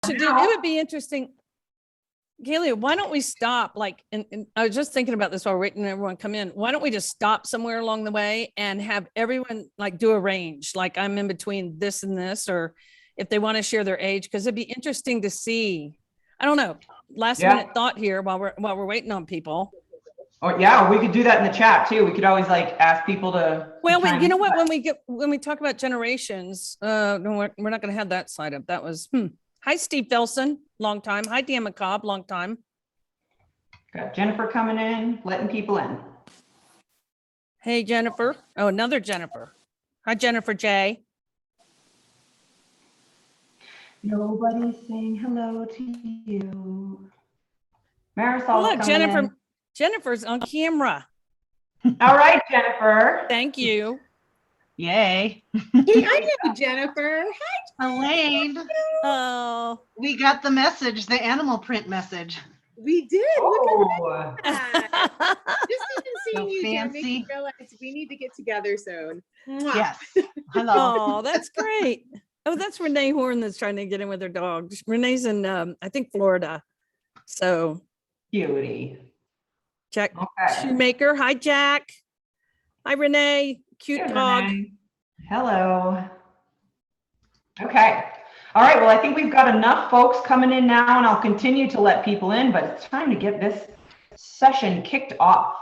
should do, it would be interesting. Kaylee, why don't we stop? Like, and I was just thinking about this while we're waiting for everyone to come in. Why don't we just stop somewhere along the way and have everyone like do a range? Like I'm in between this and this, or if they want to share their age, because it'd be interesting to see. I don't know. Last minute thought here while we're waiting on people. Oh yeah, we could do that in the chat too. We could always like ask people to. Well, you know what? When we talk about generations, no, we're not going to have that slide up. That was. Hi, Steve Felson, long time. Hi, Dan McCobb, long time. Got Jennifer coming in, letting people in. Hey, Jennifer. Oh, another Jennifer. Hi, Jennifer J. Nobody's saying hello to you. Marisol. Look, Jennifer. In. Jennifer's on camera. All right, Jennifer. Thank you. Yay. Hey, I know Jennifer. Hi, Elaine. Oh. We got the message, the animal print message. We did. Oh. Look at that. Just even seeing So you, Jen, fancy. makes me realize we need to get together soon. Mwah. Yes. Hello. Oh, that's great. Oh, that's Renee Horn that's trying to get in with her dog. Renee's in, I think, Florida. So. Cutie. Jack Okay. Shoemaker. Hi, Jack. Hi, Renee. Cute Hey, dog. Renee. Hello. Okay. All right. Well, I think we've got enough folks coming in now, and I'll continue to let people in, but it's time to get this session kicked off.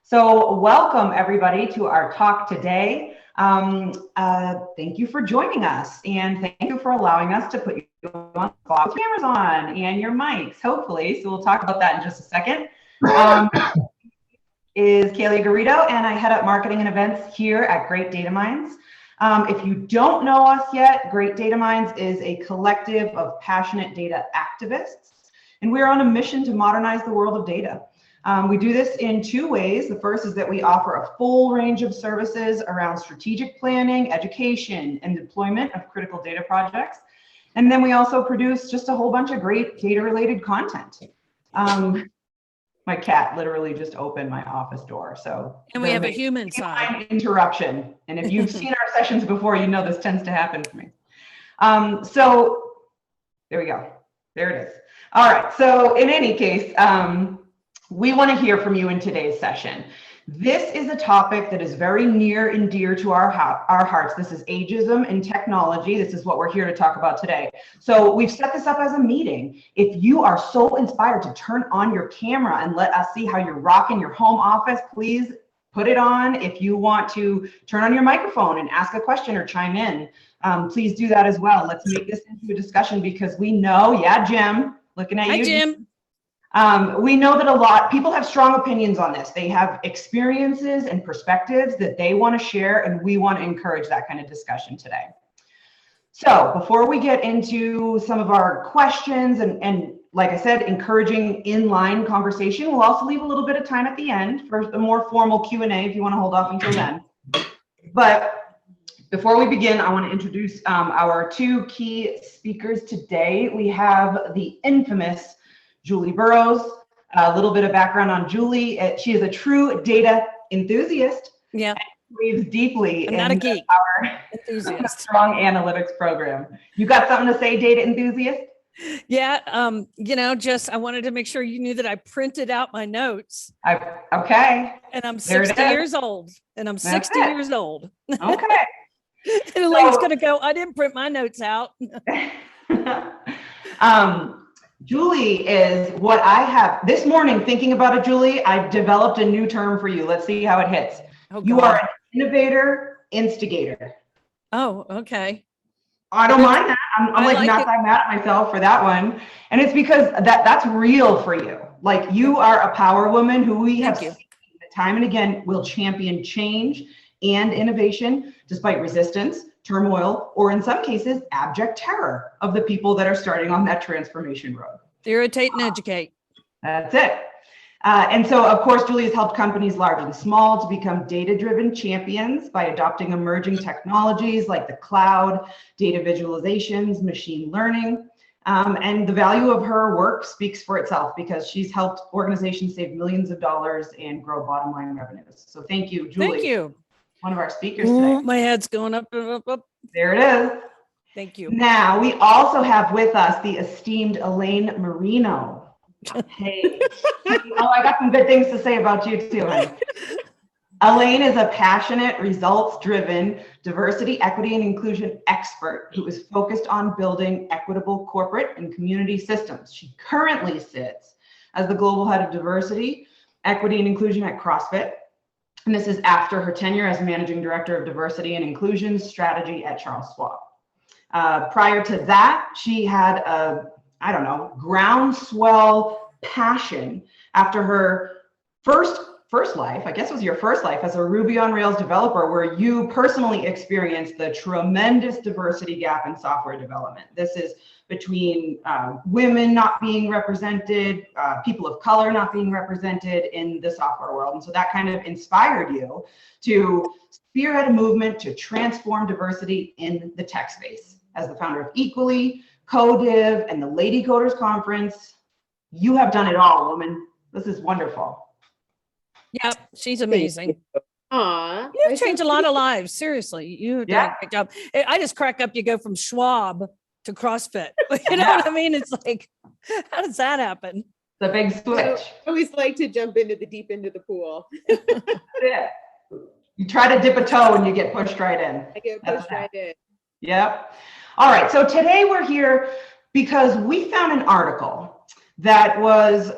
So welcome everybody to our talk today. Thank you for joining us, and thank you for allowing us to put you on the cameras on and your mics, hopefully. So we'll talk about that in just a second. Is Kaylee Garrido, and I head up marketing and events here at Great Data Minds. If you don't know us yet, Great Data Minds is a collective of passionate data activists, and we're on a mission to modernize the world of data. We do this in two ways. The first is that we offer a full range of services around strategic planning, education, and deployment of critical data projects. And then we also produce just a whole bunch of great data-related content. My cat literally just opened my office door, so. And we have a human side. Interruption. And if you've seen our sessions before, you know this tends to happen for me. So there we go. There it is. All right. So in any case, we want to hear from you in today's session. This is a topic that is very near and dear to our hearts. This is ageism in technology. This is what we're here to talk about today. So we've set this up as a meeting. If you are so inspired to turn on your camera and let us see how you're rocking your home office, please put it on. If you want to turn on your microphone and ask a question or chime in, please do that as well. Let's make this into a discussion because we know, yeah, Jim, looking at you. Hi, Jim. We know that a lot people have strong opinions on this. They have experiences and perspectives that they want to share, and we want to encourage that kind of discussion today. So before we get into some of our questions and like I said, encouraging inline conversation, we'll also leave a little bit of time at the end for the more formal Q&A if you want to hold off until then. But before we begin, I want to introduce our two key speakers today. We have the infamous Julie Burroughs. A little bit of background on Julie. She is a true data enthusiast. Yeah. Believes deeply I'm in not a geek. our Enthusiast. strong analytics program. You got something to say, data enthusiast? Yeah. You know, just I wanted to make sure you knew that I printed out my notes. Okay. And I'm 60 years old. And I'm 60 years old. Okay. And Elaine's gonna go, I didn't print my notes out. Julie is what I have this morning thinking about it, Julie. I've developed a new term for you. Let's see how it hits. Oh, you are an innovator, instigator. Oh, okay. I don't mind that. I'm like not that mad at myself for that one. And it's because that's real for you. Like you are a power woman who we have seen time and again will champion change and innovation despite resistance, turmoil, or in some cases, abject terror of the people that are starting on that transformation road. Irritate and educate. That's it. And so, of course, Julie has helped companies large and small to become data-driven champions by adopting emerging technologies like the cloud, data visualizations, machine learning. And the value of her work speaks for itself because she's helped organizations save millions of dollars and grow bottom line revenues. So thank you, Julie. Thank you. One of our speakers today. My head's going up, up, up. There it is. Thank you. Now, we also have with us the esteemed Elaine Marino. Hey. Oh, I got some good things to say about you too, honey. Elaine is a passionate, results-driven diversity, equity, and inclusion expert who is focused on building equitable corporate and community systems. She currently sits as the global head of diversity, equity, and inclusion at Crossfit. And this is after her tenure as managing director of diversity and inclusion strategy at Charles Schwab. Prior to that, she had a, groundswell passion after her first life, I guess it was your first life as a Ruby on Rails developer, where you personally experienced the tremendous diversity gap in software development. This is between women not being represented, people of color not being represented in the software world. And so that kind of inspired you to spearhead a movement to transform diversity in the tech space. As the founder of Equally, CoDiv, and the Lady Coders Conference, you have done it all, woman. This is wonderful. Yep, she's amazing. Aw. You've changed a lot of lives. Seriously, you've done a great job. I just crack up. You go from Schwab to CrossFit. You know what I mean? It's like, how does that happen? The big switch. I always like to jump into the deep end of the pool. Yeah. You try to dip a toe and you get pushed right in. I get pushed right in. Yep. All right. So today we're here because we found an article that was,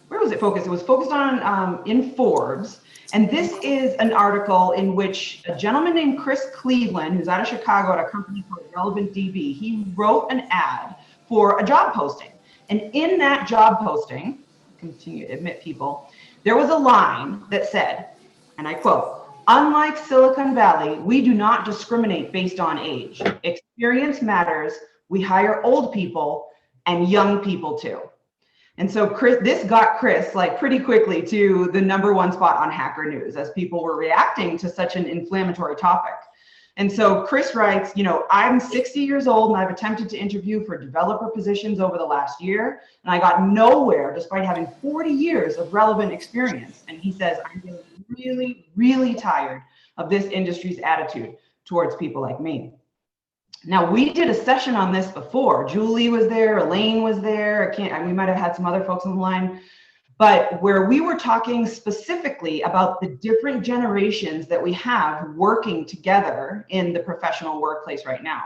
where was it focused? It was focused on in Forbes. And this is an article in which a gentleman named Chris Cleveland, who's out of Chicago at a company called Relevant DB, he wrote an ad for a job posting. And in that job posting, continue to admit people, there was a line that said, and I quote, "Unlike Silicon Valley, we do not discriminate based on age. Experience matters. We hire old people and young people too." And so this got Chris like pretty quickly to the #1 spot on Hacker News as people were reacting to such an inflammatory topic. And so Chris writes, "I'm 60 years old and I've attempted to interview for developer positions over the last year, and I got nowhere despite having 40 years of relevant experience." And he says, "I'm getting really, really tired of this industry's attitude towards people like me." Now, we did a session on this before. Julie was there, Elaine was there. We might have had some other folks on the line, but where we were talking specifically about the different generations that we have working together in the professional workplace right now.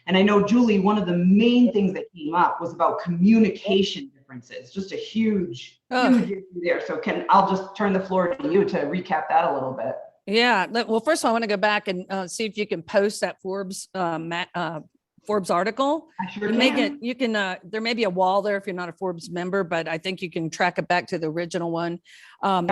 And I know, Julie, one of the main things that came up was about communication differences, just a huge issue there. So I'll just turn the floor to you to recap that a little bit. Yeah. Well, first of all, I want to go back and see if you can post that Forbes Forbes article. I sure can. There may be a wall there if you're not a Forbes member, but I think you can track it back to the original one. I'm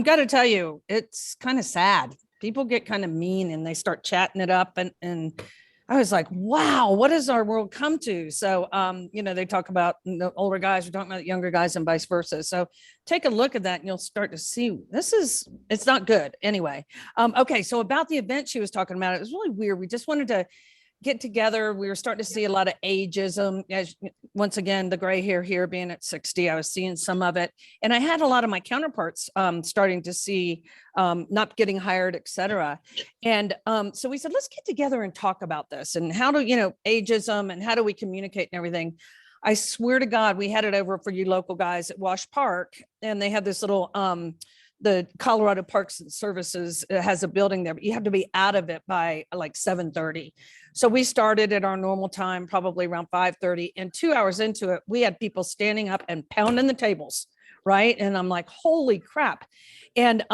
going to tell you, it's kind of sad. People get kind of mean and they start chatting it up. And I was like, wow, what has our world come to? So, they talk about the older guys, we're talking about younger guys and vice versa. So take a look at that and you'll start to see it's not good anyway. Okay. So about the event she was talking about, it was really weird. We just wanted to get together. We were starting to see a lot of ageism. Once again, the gray hair here being at 60, I was seeing some of it. And I had a lot of my counterparts starting to see not getting hired, et cetera. And so we said, let's get together and talk about this and how do, ageism and how do we communicate and everything. I swear to God, we had it over for you local guys at Wash Park, and they have this little, the Colorado Parks and Services has a building there, but you have to be out of it by like 7:30. So we started at our normal time, probably around 5:30, and 2 hours into it, we had people standing up and pounding the tables, right? And I'm like, holy crap. And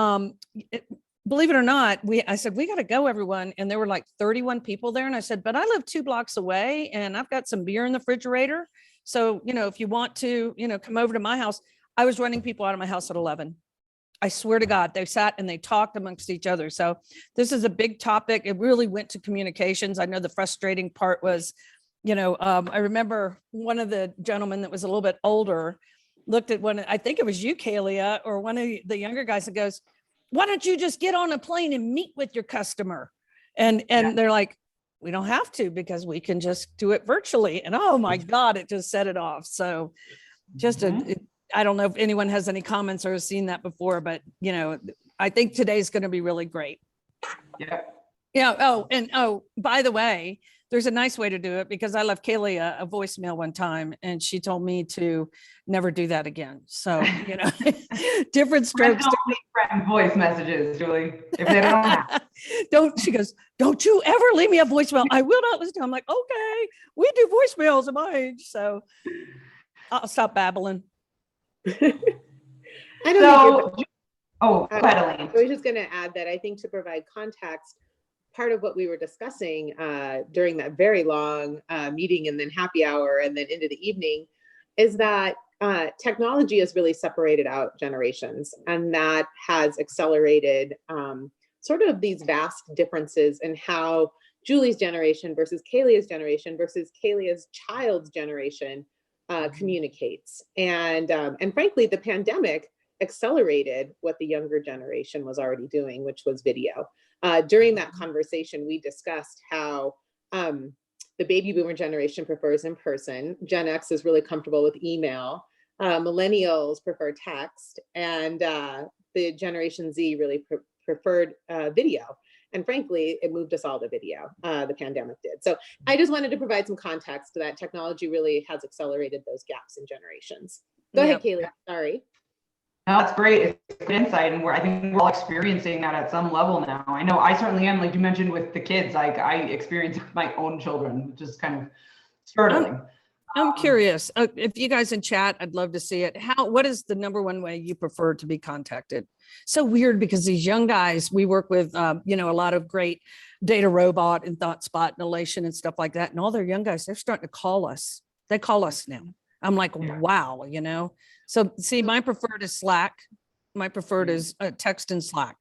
believe it or not, I said, we got to go, everyone. And there were like 31 people there. And I said, but I live 2 blocks away and I've got some beer in the refrigerator. So, if you want to, come over to my house. I was running people out of my house at 11. I swear to God, they sat and they talked amongst each other. So this is a big topic. It really went to communications. I know the frustrating part was, I remember one of the gentlemen that was a little bit older looked at I think it was you, Kalia, or one of the younger guys that goes, why don't you just get on a plane and meet with your customer? And they're like, we don't have to because we can just do it virtually. And oh my God, it just set it off. So just I don't know if anyone has any comments or has seen that before, but I think today's going to be really great. Yeah. Yeah. Oh, by the way, there's a nice way to do it, because I left Kaylee a voicemail one time and she told me to never do that again. So, different Friends strokes. don't leave friend voice messages, Julie, if they don't have. She goes, don't you ever leave me a voicemail. I will not listen to. I'm like, okay, we do voicemails at my age. So I'll stop babbling. I don't think you're So, oh, go ahead, Elaine. I was just going to add that I think, to provide context, part of what we were discussing during that very long meeting and then happy hour and then into the evening is that technology has really separated out generations, and that has accelerated sort of these vast differences in how Julie's generation versus Kaylee's generation versus Kaylee's child's generation communicates. And frankly, the pandemic accelerated what the younger generation was already doing, which was video. During that conversation, we discussed how the baby boomer generation prefers in person. Gen X is really comfortable with email. Millennials prefer text, and the Generation Z really preferred video. And frankly, it moved us all to video. The pandemic did. So I just wanted to provide some context to that. Technology really has accelerated those gaps in generations. Go ahead, Kaylee. Sorry. No, that's great. It's good insight, and I think we're all experiencing that at some level now. I know I certainly am. Like you mentioned with the kids, like I experience with my own children, which is kind of startling. I'm curious if you guys in chat, I'd love to see it. What is the number one way you prefer to be contacted? So weird, because these young guys, we work with, a lot of great Data Robot and ThoughtSpot and Elation and stuff like that. And all their young guys, they're starting to call us. They call us now. I'm like, wow, So see, my preferred is Slack. My preferred is text and Slack.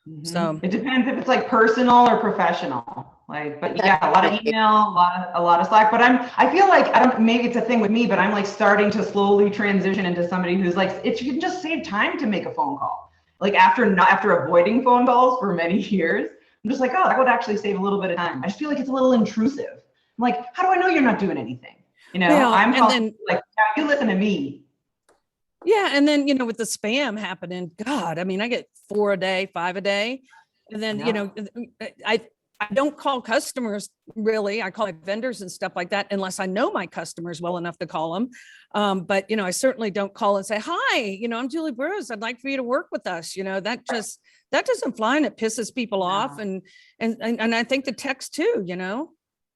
Mm-hmm. So it depends if it's like personal or professional. But yeah, a lot of email, a lot of Slack. But I feel like maybe it's a thing with me, but I'm like starting to slowly transition into somebody who's like, you can just save time to make a phone call. Like after avoiding phone calls for many years, I'm just like, oh, that would actually save a little bit of time. I just feel like it's a little intrusive. I'm like, how do I know you're not doing anything? I'm calling, like, now you listen to me. Yeah. And then, with the spam happening, God, I mean, I get 4 a day, 5 a day. And then, I don't call customers really. I call my vendors and stuff like that, unless I know my customers well enough to call them. But, I certainly don't call and say, hi, I'm Julie Burroughs. I'd like for you to work with us. That doesn't fly, and it pisses people off. And I think the text too,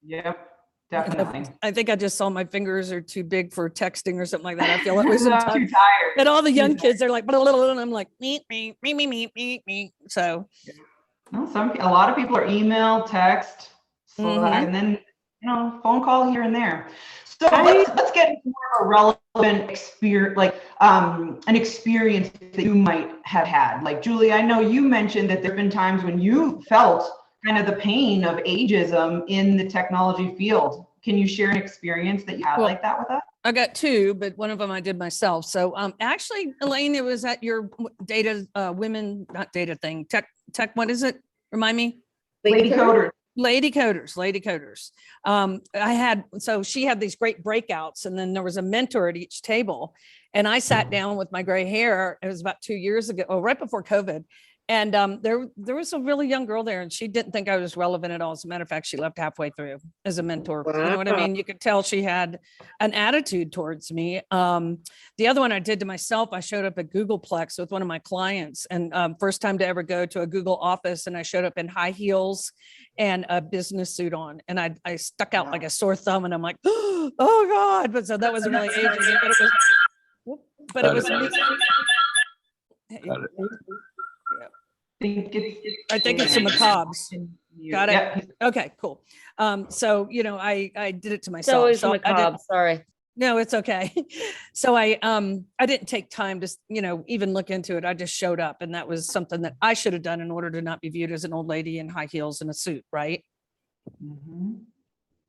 Yep. Definitely. I think I just saw my fingers are too big for texting or something like that. I feel like I'm too tired. And all the young kids are like, and I'm like, me. So, well, a lot of people are email, text, and then phone call here and there. So let's get into more of a relevant experience, like an experience that you might have had. Like Julie, I know you mentioned that there've been times when you felt kind of the pain of ageism in the technology field. Can you share an experience that you had like that with us? I got 2, but one of them I did myself. So actually, Elaine, it was at your data women, not data thing, tech, what is it? Remind me? Lady Coders. Lady Coders. So she had these great breakouts, and then there was a mentor at each table. And I sat down with my gray hair. It was about 2 years ago, right before COVID. And there was a really young girl there, and she didn't think I was relevant at all. As a matter of fact, she left halfway through as a mentor. Wow. You know what I mean? You could tell she had an attitude towards me. The other one I did to myself, I showed up at Googleplex with one of my clients, and first time to ever go to a Google office, and I showed up in high heels and a business suit on, and I stuck out like a sore thumb, and I'm like, oh God. But so that was really ageism, but it was I think it's the macabres. Got it. Yep. Okay, cool. So, I did it to myself. It's always a macabre, sorry. No, it's okay. So I didn't take time to, even look into it. I just showed up, and that was something that I should have done in order to not be viewed as an old lady in high heels and a suit, right? Mm-hmm.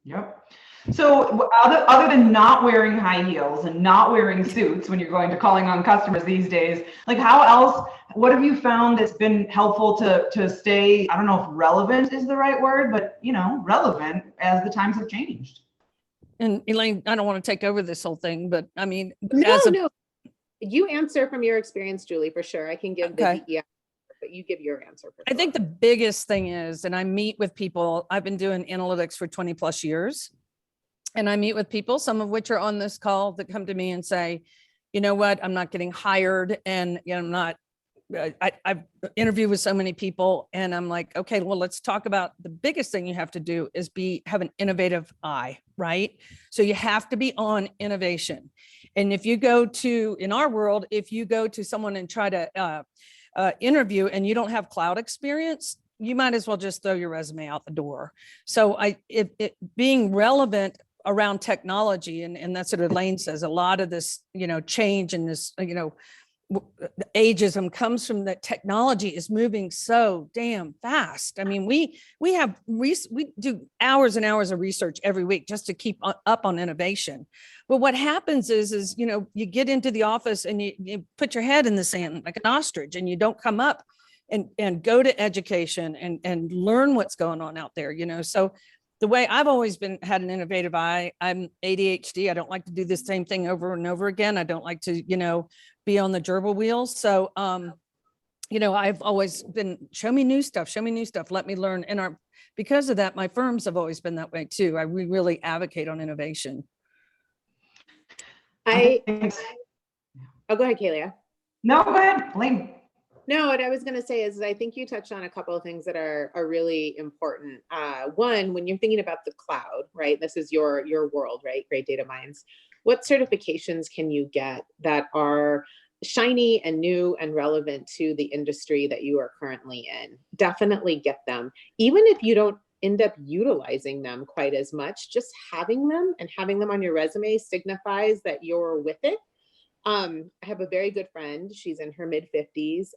Yep. So other than not wearing high heels and not wearing suits when you're going to calling on customers these days, like what have you found that's been helpful to stay, I don't know if relevant is the right word, but relevant as the times have changed? And Elaine, I don't want to take over this whole thing, but I mean, no, you answer from your experience, Julie, for sure. I can give the DEI but you give your answer. I think the biggest thing is, and I meet with people, I've been doing analytics for 20 plus years. And I meet with people, some of which are on this call, that come to me and say, you know what, I'm not getting hired, and I'm not, I've interviewed with so many people, and I'm like, okay, well, let's talk about the biggest thing you have to do is have an innovative eye, right? So you have to be on innovation. And if you go to, in our world, if you go to someone and try to interview and you don't have cloud experience, you might as well just throw your resume out the door. So being relevant around technology, and that's what Elaine says, a lot of this, change and this, ageism comes from that technology is moving so damn fast. I mean, we do hours and hours of research every week just to keep up on innovation. But what happens is you get into the office and you put your head in the sand like an ostrich, and you don't come up and go to education and learn what's going on out there, So the way I've always had an innovative eye, I'm ADHD. I don't like to do the same thing over and over again. I don't like to, be on the gerbil wheel. So, I've always been, show me new stuff, let me learn. And because of that, my firms have always been that way too. We really advocate on innovation. Oh, go ahead, Kalia. No, go ahead, Elaine. No, what I was going to say is I think you touched on a couple of things that are really important. One, when you're thinking about the cloud, right? This is your world, right? Great data minds. What certifications can you get that are shiny and new and relevant to the industry that you are currently in? Definitely get them. Even if you don't end up utilizing them quite as much, just having them and having them on your resume signifies that you're with it. I have a very good friend. She's in her mid 50s,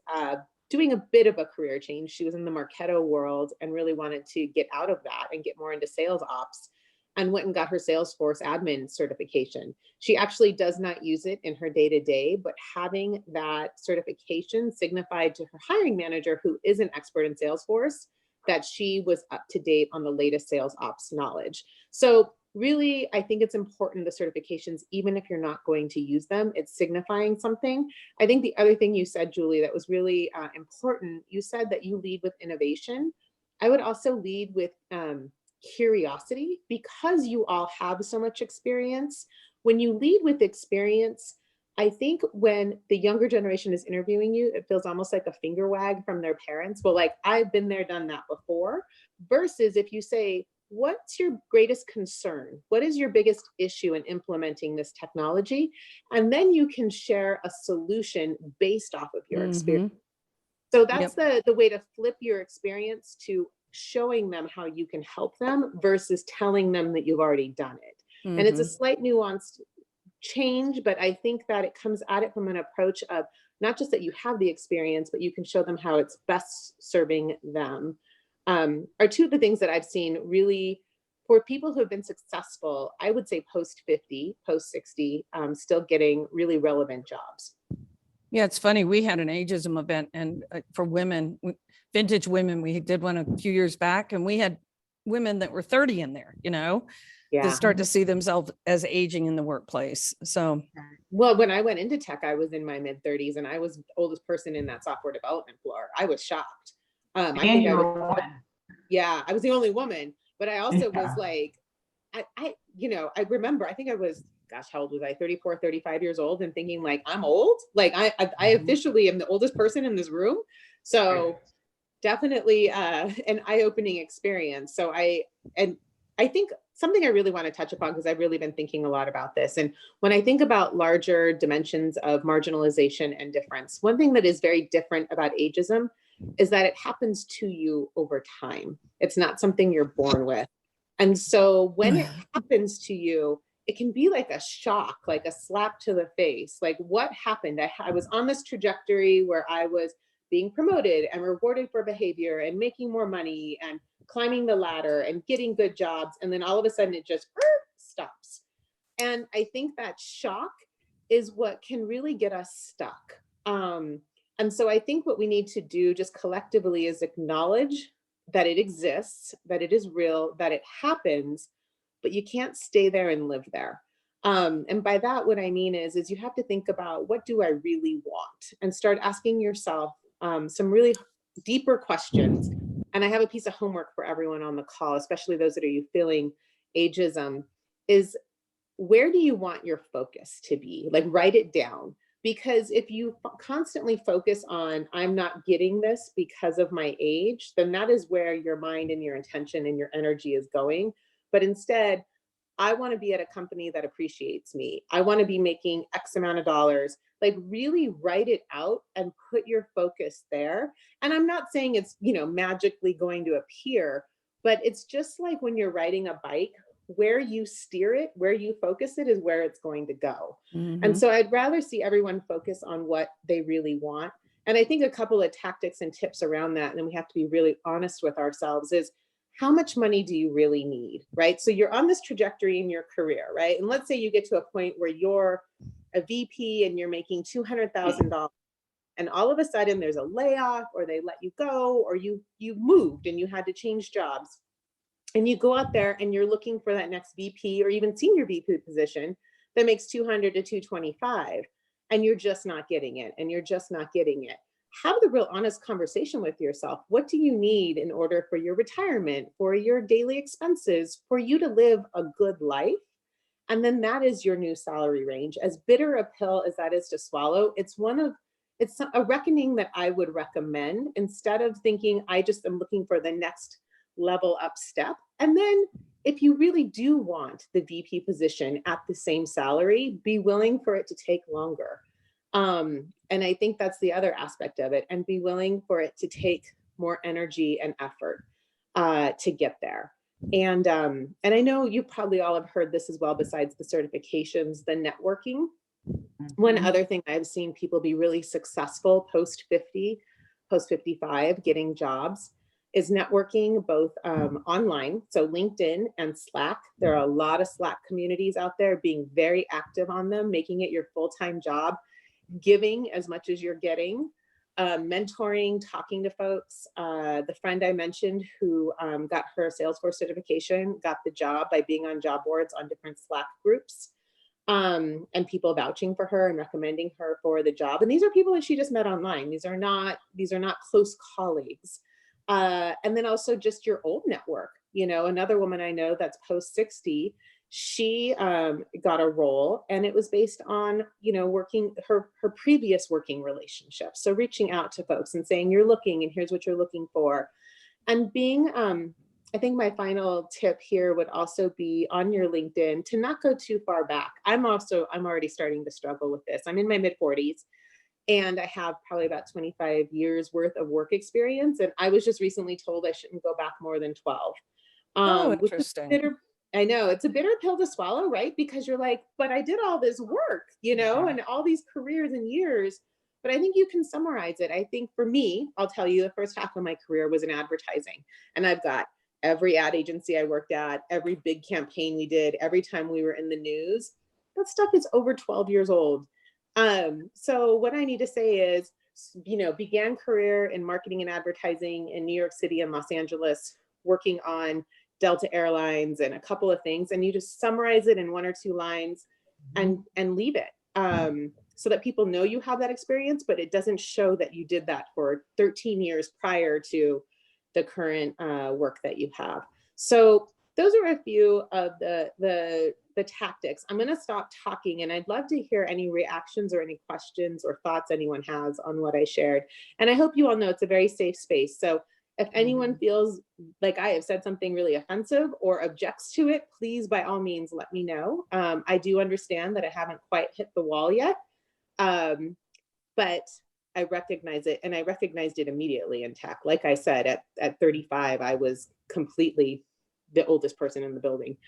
doing a bit of a career change. She was in the Marketo world and really wanted to get out of that and get more into sales ops, and went and got her Salesforce admin certification. She actually does not use it in her day-to-day, but having that certification signified to her hiring manager, who is an expert in Salesforce, that she was up to date on the latest sales ops knowledge. So really, I think it's important, the certifications, even if you're not going to use them, it's signifying something. I think the other thing you said, Julie, that was really important, you said that you lead with innovation. I would also lead with curiosity, because you all have so much experience. When you lead with experience, I think when the younger generation is interviewing you, it feels almost like a finger wag from their parents. Well, like, I've been there, done that before, versus if you say, what's your greatest concern? What is your biggest issue in implementing this technology? And then you can share a solution based off of your experience. So that's the way to flip your experience to showing them how you can help them versus telling them that you've already done it. And it's a slight nuanced change, but I think that it comes at it from an approach of not just that you have the experience, but you can show them how it's best serving them. Are two of the things that I've seen really for people who have been successful, I would say post 50, post 60, still getting really relevant jobs. Yeah, it's funny. We had an ageism event, and for women, vintage women, we did one a few years back, and we had women that were 30 in there, to start to see themselves as aging in the workplace. So, well, when I went into tech, I was in my mid 30s, and I was the oldest person in that software development floor. I was shocked. I think I was the only woman, but I also was like, I remember, I think I was, gosh, how old was I? 34, 35 years old, and thinking like, I'm old. Like I officially am the oldest person in this room. So definitely an eye-opening experience. So I think something I really want to touch upon, because I've really been thinking a lot about this. And when I think about larger dimensions of marginalization and difference, one thing that is very different about ageism is that it happens to you over time. It's not something you're born with. And so when it happens to you, it can be like a shock, like a slap to the face. Like, what happened? I was on this trajectory where I was being promoted and rewarded for behavior and making more money and climbing the ladder and getting good jobs. And then all of a sudden it just stops. And I think that shock is what can really get us stuck. And so I think what we need to do just collectively is acknowledge that it exists, that it is real, that it happens, but you can't stay there and live there. And by that, what I mean is you have to think about, what do I really want? And start asking yourself some really deeper questions. And I have a piece of homework for everyone on the call, especially those that are you feeling ageism, is where do you want your focus to be? Like, write it down. Because if you constantly focus on, I'm not getting this because of my age, then that is where your mind and your intention and your energy is going. But instead, I want to be at a company that appreciates me. I want to be making X amount of dollars. Like, really write it out and put your focus there. And I'm not saying it's, magically going to appear, but it's just like when you're riding a bike, where you steer it, where you focus it is where it's going to go. And so I'd rather see everyone focus on what they really want. And I think a couple of tactics and tips around that, and then we have to be really honest with ourselves, is how much money do you really need, right? So you're on this trajectory in your career, right? And let's say you get to a point where you're a VP and you're making $200,000, and all of a sudden there's a layoff, or they let you go, or you moved and you had to change jobs. And you go out there and you're looking for that next VP or even senior VP position that makes 200 to 225, and you're just not getting it, and you're just not getting it. Have the real honest conversation with yourself. What do you need in order for your retirement, for your daily expenses, for you to live a good life? And then that is your new salary range. As bitter a pill as that is to swallow, it's a reckoning that I would recommend, instead of thinking I just am looking for the next level up step. And then if you really do want the VP position at the same salary, be willing for it to take longer. And I think that's the other aspect of it, and be willing for it to take more energy and effort to get there. And I know you probably all have heard this as well, besides the certifications, the networking. One other thing I've seen people be really successful post 50, post 55, getting jobs, is networking both online. So LinkedIn and Slack. There are a lot of Slack communities out there, being very active on them, making it your full-time job, giving as much as you're getting, mentoring, talking to folks. The friend I mentioned who got her Salesforce certification, got the job by being on job boards on different Slack groups, and people vouching for her and recommending her for the job. And these are people that she just met online. These are not close colleagues. And then also just your old network. Another woman I know that's post 60, she got a role, and it was based on, working her previous working relationship. So reaching out to folks and saying, you're looking, and here's what you're looking for. And being, I think my final tip here would also be on your LinkedIn to not go too far back. I'm already starting to struggle with this. I'm in my mid 40s. And I have probably about 25 years worth of work experience. And I was just recently told I shouldn't go back more than 12. Interesting. I know it's a bitter pill to swallow, right? Because you're like, but I did all this work, and all these careers and years. But I think you can summarize it. I think for me, I'll tell you, the first half of my career was in advertising. And I've got every ad agency I worked at, every big campaign we did, every time we were in the news. That stuff is over 12 years old. So what I need to say is, began career in marketing and advertising in New York City and Los Angeles, working on Delta Airlines and a couple of things. And you just summarize it in 1 or 2 lines and leave it, so that people know you have that experience, but it doesn't show that you did that for 13 years prior to the current work that you have. So those are a few of the tactics. I'm going to stop talking, and I'd love to hear any reactions or any questions or thoughts anyone has on what I shared. And I hope you all know it's a very safe space. So if anyone feels like I have said something really offensive or objects to it, please, by all means, let me know. I do understand that I haven't quite hit the wall yet, but I recognize it, and I recognized it immediately in tech. Like I said, at 35, I was completely the oldest person in the building.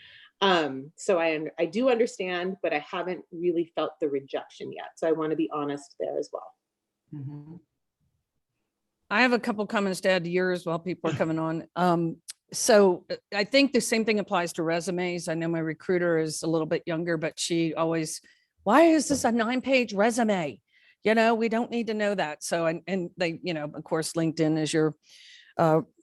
So I do understand, but I haven't really felt the rejection yet. So I want to be honest there as well. I have a couple comments to add to yours while people are coming on. So I think the same thing applies to resumes. I know my recruiter is a little bit younger, but she always, why is this a 9-page resume? We don't need to know that. So, and they, of course, LinkedIn is your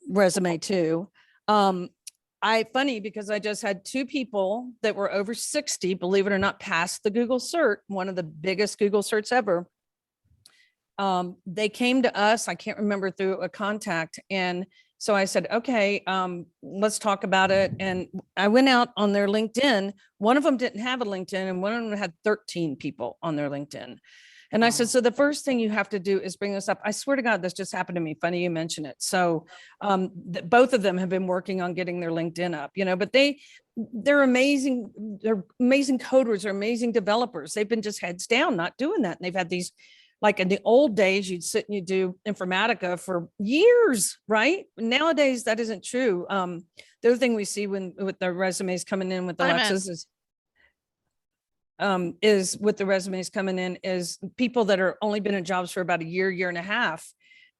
resume too. Funny because I just had 2 people that were over 60, believe it or not, pass the Google cert, one of the biggest Google certs ever. they came to us, I can't remember, through a contact. And so I said, okay, let's talk about it. And I went out on their LinkedIn. One of them didn't have a LinkedIn and one of them had 13 people on their LinkedIn. And I said, so the first thing you have to do is bring this up. I swear to God, this just happened to me. Funny you mention it. So both of them have been working on getting their LinkedIn up, but they're amazing. They're amazing coders, they're amazing developers. They've been just heads down, not doing that. And they've had these, like in the old days, you'd sit and you do Informatica for years, right? Nowadays, that isn't true. The other thing we see with the resumes coming in with Alexis is with the resumes coming in is people that are only been in jobs for about a year and a half.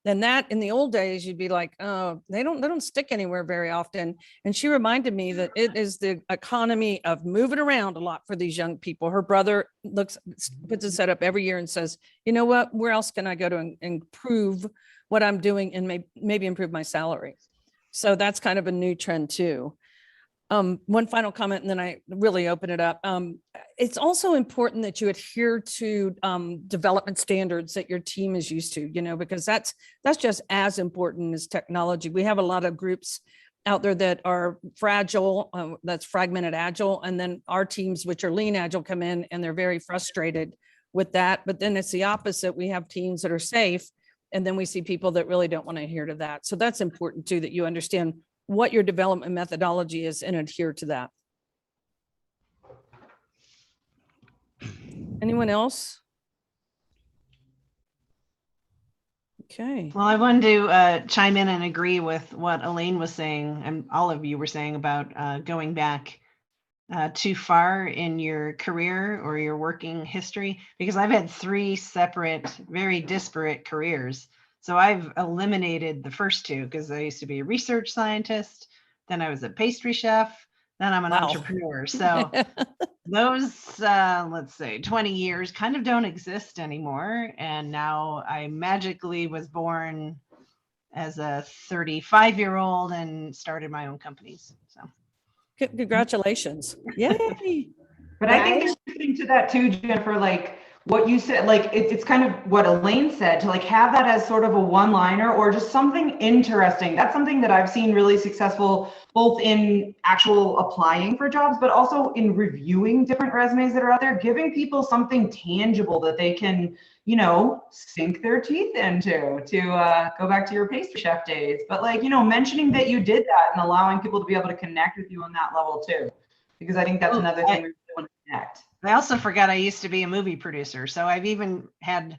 Then that in the old days, you'd be like, oh, they don't stick anywhere very often. And she reminded me that it is the economy of moving around a lot for these young people. Her brother puts a setup every year and says, you know what, where else can I go to improve what I'm doing and maybe improve my salary? So that's kind of a new trend too. One final comment, and then I really open it up. It's also important that you adhere to development standards that your team is used to, because that's just as important as technology. We have a lot of groups out there that are fragile, that's fragmented agile, and then our teams, which are lean agile, come in and they're very frustrated with that. But then it's the opposite. We have teams that are safe, and then we see people that really don't want to adhere to that. So that's important too, that you understand what your development methodology is and adhere to that. Anyone else? Okay. Well, I wanted to chime in and agree with what Elaine was saying, and all of you were saying about going back too far in your career or your working history, because I've had 3 separate, very disparate careers. So I've eliminated the first 2 because I used to be a research scientist, then I was a pastry chef, then I'm an entrepreneur. So those, let's say 20 years kind of don't exist anymore. And now I magically was born as a 35-year-old and started my own companies. So congratulations. Yay. But I think there's something to that too, Jennifer, like what you said, like it's kind of what Elaine said, to like have that as sort of a one-liner or just something interesting. That's something that I've seen really successful, both in actual applying for jobs, but also in reviewing different resumes that are out there, giving people something tangible that they can, sink their teeth into, to go back to your pastry chef days. But like, mentioning that you did that and allowing people to be able to connect with you on that level too, because I think that's another thing we really want to connect. I also forgot I used to be a movie producer. So I've even had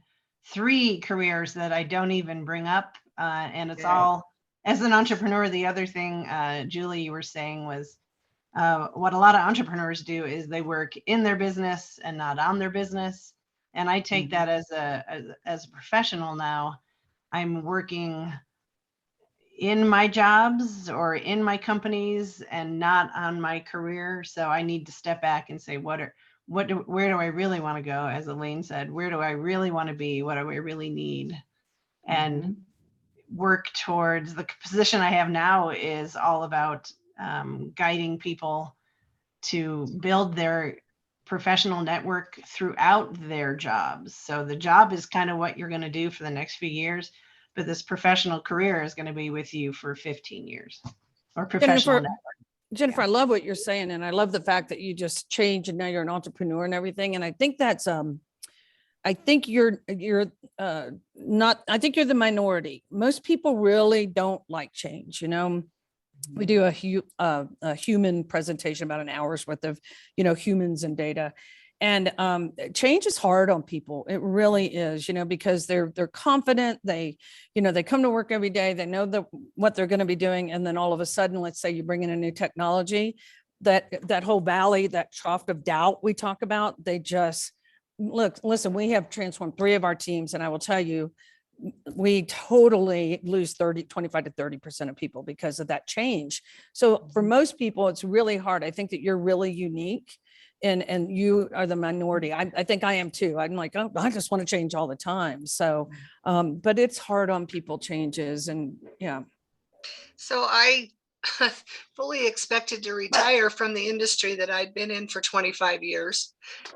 3 careers that I don't even bring up. And it's all, as an entrepreneur, the other thing, Julie, you were saying was what a lot of entrepreneurs do is they work in their business and not on their business. And I take that as a professional now. I'm working in my jobs or in my companies and not on my career. So I need to step back and say, where do I really want to go? As Elaine said, where do I really want to be? What do I really need? And work towards the position I have now is all about guiding people to build their professional network throughout their jobs. So the job is kind of what you're going to do for the next few years, but this professional career is going to be with you for 15 years or professional network. Jennifer, I love what you're saying. And I love the fact that you just changed and now you're an entrepreneur and everything. And I think that's, I think you're not, I think you're the minority. Most people really don't like change. We do a human presentation, about an hour's worth of, humans and data. And change is hard on people. It really is, because they're confident. They come to work every day. They know what they're going to be doing. And then all of a sudden, let's say you bring in a new technology, that whole valley, that trough of doubt we talk about, they just listen, we have transformed 3 of our teams. And I will tell you, we totally lose 25 to 30% of people because of that change. So for most people, it's really hard. I think that you're really unique. And you are the minority. I think I am too. I'm like, oh, I just want to change all the time. So, but it's hard on people changes and yeah. So I fully expected to retire from the industry that I'd been in for 25 years.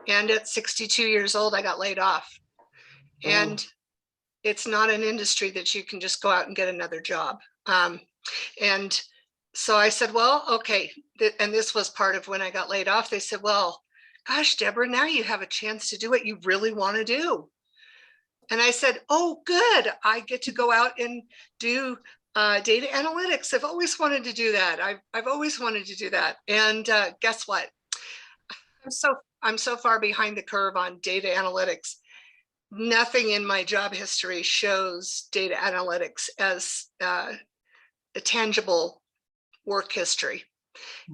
And at 62 years old, I got laid off. And it's not an industry that you can just go out and get another job. And so I said, well, okay. And this was part of when I got laid off. They said, well, gosh, Deborah, now you have a chance to do what you really want to do. And I said, oh, good. I get to go out and do data analytics. I've always wanted to do that. I've always wanted to do that. And guess what? I'm so far behind the curve on data analytics. Nothing in my job history shows data analytics as a tangible work history.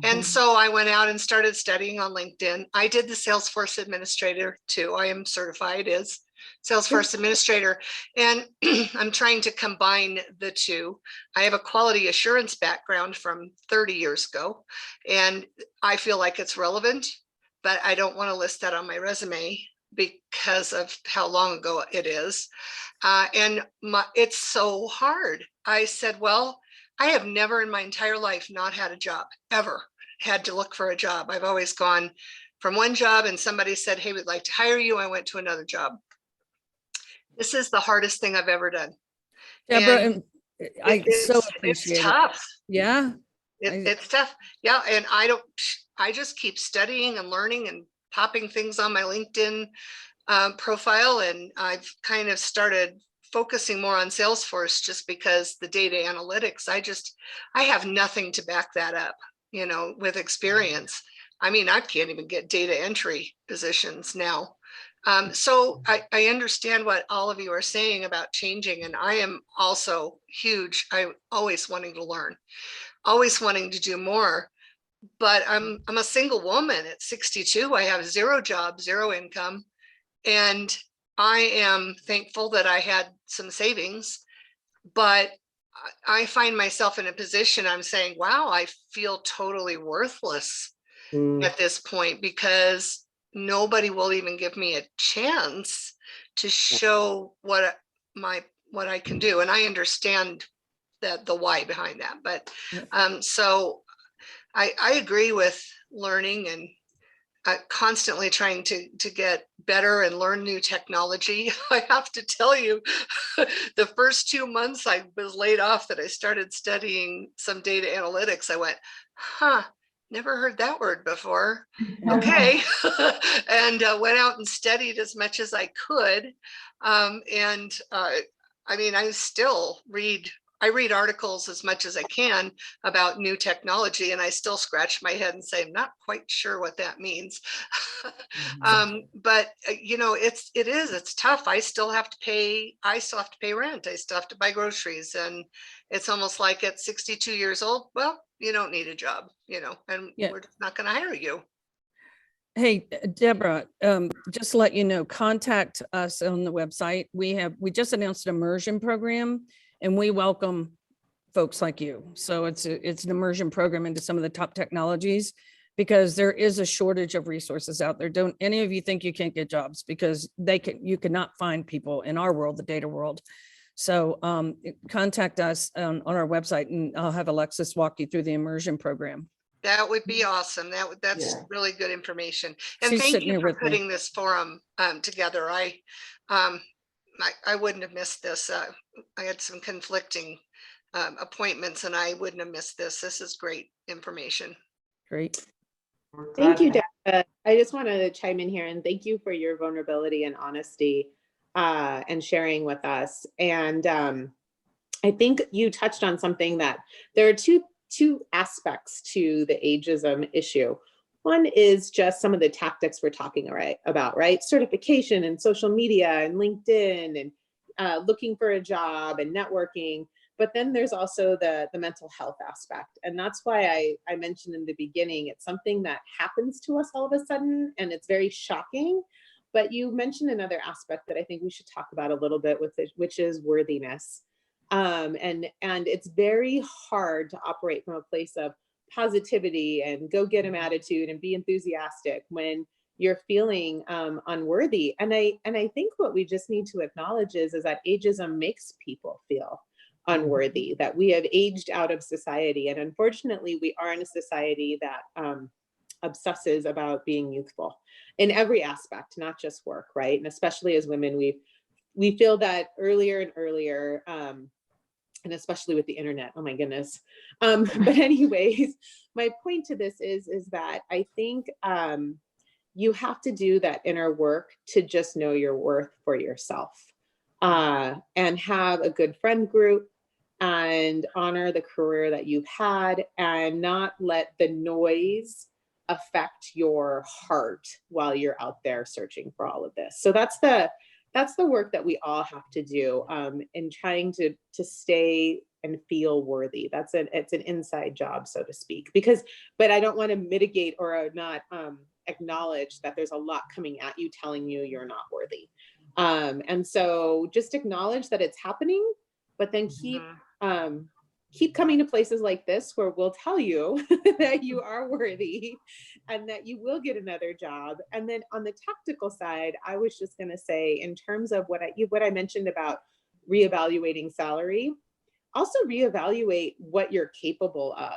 And so I went out and started studying on LinkedIn. I did the Salesforce administrator too. I am certified as Salesforce administrator, and I'm trying to combine the two. I have a quality assurance background from 30 years ago, and I feel like it's relevant, but I don't want to list that on my resume because of how long ago it is. It's so hard. I said, well, I have never in my entire life not had a job, ever had to look for a job. I've always gone from one job and somebody said, hey, we'd like to hire you. I went to another job. This is the hardest thing I've ever done. Deborah, I so appreciate it's tough. Yeah. It's tough. Yeah. And I just keep studying and learning and popping things on my LinkedIn profile. And I've kind of started focusing more on Salesforce just because the data analytics, I have nothing to back that up, with experience. I mean, I can't even get data entry positions now. So I understand what all of you are saying about changing, and I am also huge. I'm always wanting to learn, always wanting to do more. But I'm a single woman at 62. I have 0 job, 0 income, and I am thankful that I had some savings. But I find myself in a position I'm saying, wow, I feel totally worthless at this point because nobody will even give me a chance to show what I can do. And I understand that the why behind that. But so I agree with learning and constantly trying to get better and learn new technology. I have to tell you, the first 2 months I was laid off that I started studying some data analytics, I went, never heard that word before. Okay. And went out and studied as much as I could. I mean, I still read articles as much as I can about new technology, and I still scratch my head and say, I'm not quite sure what that means. But it's tough. I still have to pay rent. I still have to buy groceries. And it's almost like at 62 years old, well, you don't need a job, and we're just not going to hire you. Hey, Deborah, just to let you know, contact us on the website. We just announced an immersion program, and we welcome folks like you. So it's an immersion program into some of the top technologies, because there is a shortage of resources out there. Don't any of you think you can't get jobs, because you cannot find people in our world, the data world. So contact us on our website, and I'll have Alexis walk you through the immersion program. That would be awesome. That's really good information. And She's thank you for with me. putting this forum together. I wouldn't have missed this. I had some conflicting appointments, and I wouldn't have missed this. This is great information. Great. Thank you, Deborah. I just want to chime in here and thank you for your vulnerability and honesty and sharing with us. And I think you touched on something that there are two aspects to the ageism issue. One is just some of the tactics we're talking about, right? Certification and social media and LinkedIn and looking for a job and networking. But then there's also the mental health aspect. And that's why I mentioned in the beginning, it's something that happens to us all of a sudden, and it's very shocking. But you mentioned another aspect that I think we should talk about a little bit, which is worthiness. And it's very hard to operate from a place of positivity and go get 'em attitude and be enthusiastic when you're feeling unworthy. And I think what we just need to acknowledge is that ageism makes people feel unworthy, that we have aged out of society. And unfortunately, we are in a society that obsesses about being youthful in every aspect, not just work, right? And especially as women, we've we feel that earlier and earlier, and especially with the internet, oh my goodness. But anyways, my point to this is that I think you have to do that inner work to just know your worth for yourself, and have a good friend group, and honor the career that you've had, and not let the noise affect your heart while you're out there searching for all of this. So that's the work that we all have to do, in trying to stay and feel worthy. It's an inside job, so to speak, but I don't want to mitigate or not acknowledge that there's a lot coming at you telling you you're not worthy. And so just acknowledge that it's happening, but then keep coming to places like this where we'll tell you that you are worthy and that you will get another job. And then on the tactical side, I was just going to say, in terms of what I mentioned about reevaluating salary, also reevaluate what you're capable of.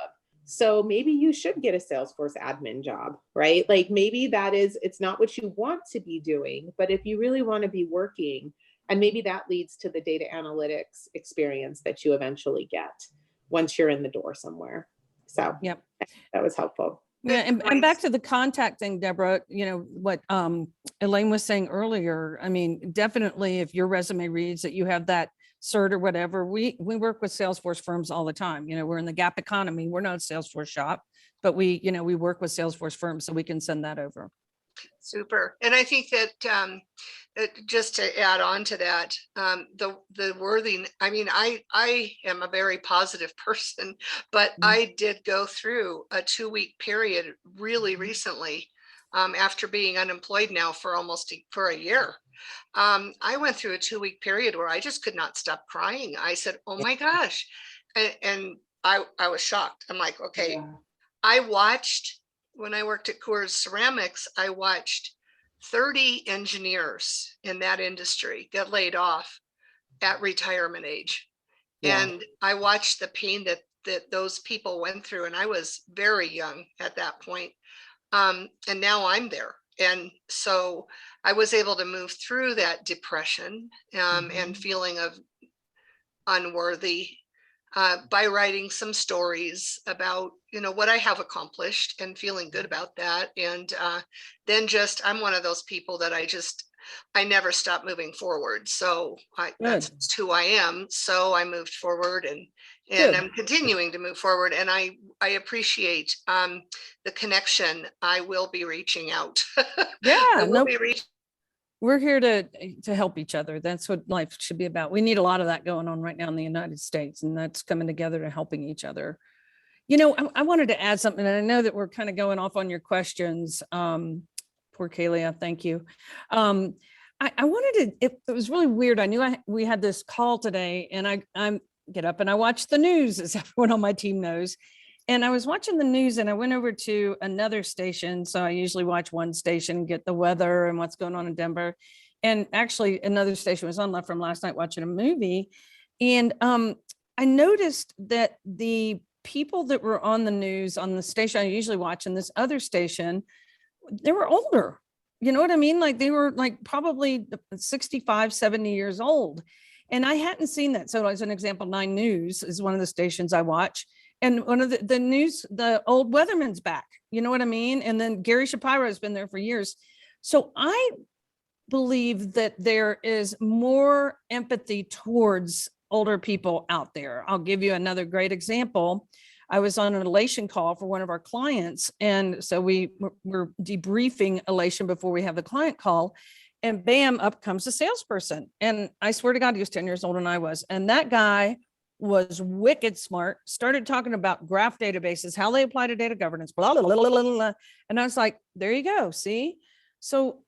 So maybe you should get a Salesforce admin job, right? Like maybe it's not what you want to be doing, but if you really want to be working, and maybe that leads to the data analytics experience that you eventually get once you're in the door somewhere. So yep, that was helpful. Yeah, and back to the contact thing, Deborah, what Elaine was saying earlier. I mean, definitely if your resume reads that you have that cert or whatever, we work with Salesforce firms all the time. We're in the gap economy. We're not a Salesforce shop, but we work with Salesforce firms, so we can send that over. Super. And I think that just to add on to that, the worthy, I mean, I am a very positive person, but I did go through a 2-week period really recently, after being unemployed now for for a year. I went through a 2-week period where I just could not stop crying. I said, oh my gosh. And I was shocked. I'm like, okay, yeah. When I worked at Coors Ceramics, I watched 30 engineers in that industry get laid off at retirement age. Yeah. And I watched the pain that those people went through. And I was very young at that point. And now I'm there. And so I was able to move through that depression and feeling of unworthy by writing some stories about, what I have accomplished and feeling good about that. And then I'm one of those people that I never stop moving forward. So that's who I am. So I moved forward and I'm continuing to move forward. And I appreciate the connection. I will be reaching out. Yeah, we're here to help each other. That's what life should be about. We need a lot of that going on right now in the United States, and that's coming together to helping each other. I wanted to add something, and I know that we're kind of going off on your questions. Poor Kalia, thank you. I wanted to, it was really weird. I knew we had this call today, and I get up and I watch the news, as everyone on my team knows. And I was watching the news and I went over to another station. So I usually watch one station, get the weather and what's going on in Denver. And actually another station was on from last night watching a movie. And I noticed that the people that were on the news on the station I usually watch in this other station, they were older. You know what I mean? Like they were like probably 65, 70 years old. And I hadn't seen that. So as an example, 9 News is one of the stations I watch. And one of the news, the old weatherman's back, you know what I mean? And then Gary Shapiro has been there for years. So I believe that there is more empathy towards older people out there. I'll give you another great example. I was on an elation call for one of our clients. And so we're debriefing elation before we have the client call. And bam, up comes the salesperson. And I swear to God, he was 10 years older than I was. And that guy was wicked smart, started talking about graph databases, how they apply to data governance, blah, blah, blah, blah, blah. And I was like, there you go. See? So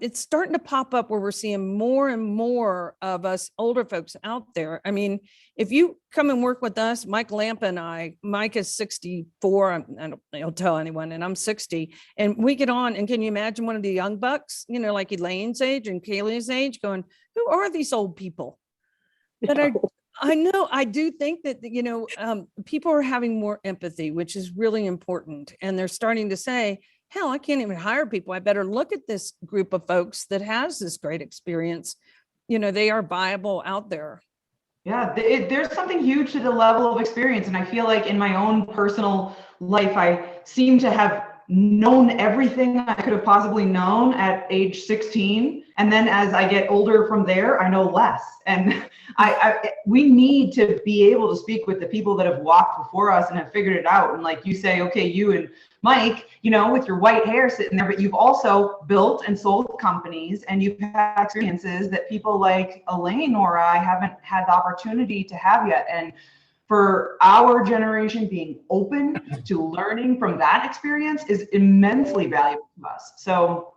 it's starting to pop up where we're seeing more and more of us older folks out there. I mean, if you come and work with us, Mike Lamp and Mike is 64. I don't tell anyone, and I'm 60. And we get on, and can you imagine one of the young bucks, like Elaine's age and Kaylee's age, going, who are these old people? But I know, I do think that, people are having more empathy, which is really important. And they're starting to say, hell, I can't even hire people. I better look at this group of folks that has this great experience, they are viable out there. Yeah, there's something huge to the level of experience. And I feel like in my own personal life, I seem to have known everything I could have possibly known at age 16. And then as I get older from there, I know less. And we need to be able to speak with the people that have walked before us and have figured it out. And like you say, okay, you and Mike, with your white hair sitting there, but you've also built and sold companies, and you've had experiences that people like Elaine or I haven't had the opportunity to have yet. And for our generation, being open to learning from that experience is immensely valuable to us. So